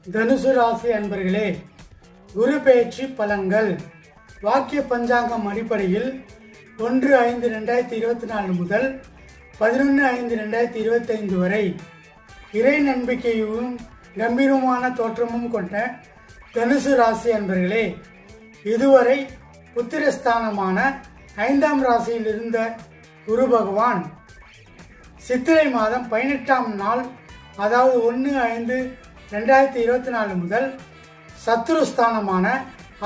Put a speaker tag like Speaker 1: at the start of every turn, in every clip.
Speaker 1: தனுசு ராசி அன்பர்களே, குரு பெயர்ச்சி பலன்கள் வாக்கிய பஞ்சாங்கம் அடிப்படையில் 1/5/2024 முதல் 11/5/2025 வரை இறை நம்பிக்கையும் கம்பீரமான தோற்றமும் கொண்ட தனுசு ராசி அன்பர்களே, இதுவரை புத்திரஸ்தானமான 5ஆம் ராசியில் இருந்த குரு பகவான் சித்திரை மாதம் 18ஆம் நாள், அதாவது 1/5/2024 முதல் சத்துருஸ்தானமான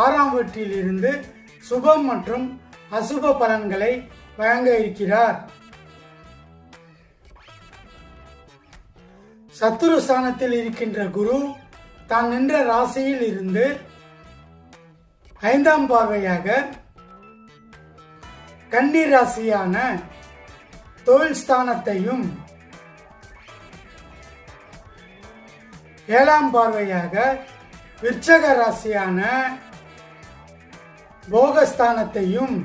Speaker 1: 6ஆம் வீட்டில் இருந்து சுபம் மற்றும் அசுப பலன்களை வழங்க இருக்கிறார். சத்துருஸ்தானத்தில் இருக்கின்ற குரு தான் நின்ற ராசியில் இருந்து 5ஆம் பார்வையாக கன்னி ராசியான தொழில் ஸ்தானத்தையும் 7ஆம் பார்வையாக விருச்சக ராசியான போகஸ்தானத்தையும்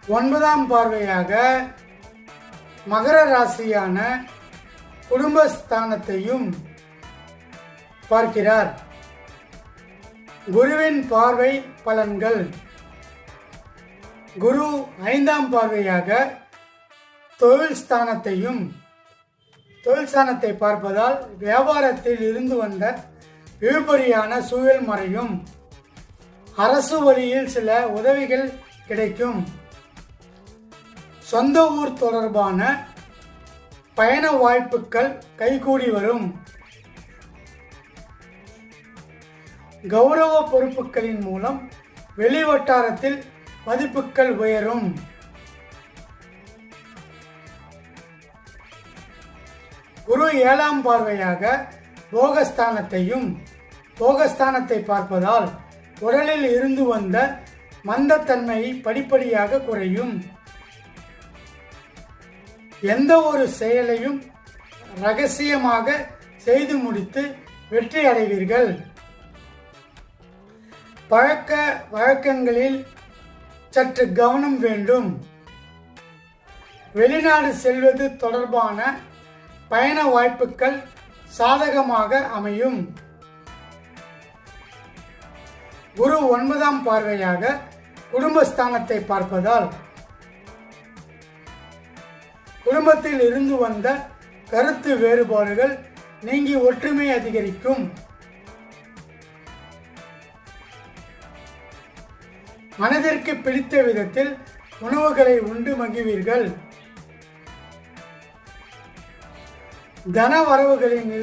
Speaker 1: 9ஆம் பார்வையாக மகர ராசியான குடும்பஸ்தானத்தையும் பார்க்கிறார். குருவின் பார்வை பலன்கள். குரு 5ஆம் பார்வையாக தொழில் ஸ்தானத்தை பார்ப்பதால் வியாபாரத்தில் இருந்து வந்த இழுபறியான சூழல் மறையும். அரசு வழியில் சில உதவிகள் கிடைக்கும். சொந்த ஊர் தொடர்பான பயண வாய்ப்புகள் கைகூடி வரும். கௌரவ பொறுப்புகளின் மூலம் வெளிவட்டாரத்தில் மதிப்புகள் உயரும். குரு 7ஆம் பார்வையாக போகஸ்தானத்தை பார்ப்பதால் உடலில் இருந்து வந்த மந்தத்தன்மை படிப்படியாக குறையும். எந்த ஒரு செயலையும் ரகசியமாக செய்து முடித்து வெற்றி அடைவீர்கள். பழக்க வழக்கங்களில் சற்று கவனம் வேண்டும். வெளிநாடு செல்வது தொடர்பான பயண வாய்ப்புகள் சாதகமாக அமையும். குரு 9ஆம் பார்வையாக குடும்பஸ்தானத்தை பார்ப்பதால் குடும்பத்தில் இருந்து வந்த கருத்து வேறுபாடுகள் நீங்கி ஒற்றுமை அதிகரிக்கும். மனதிற்கு பிடித்த விதத்தில் உணவுகளை உண்டு மகிழ்வீர்கள். தன வரவுகளின்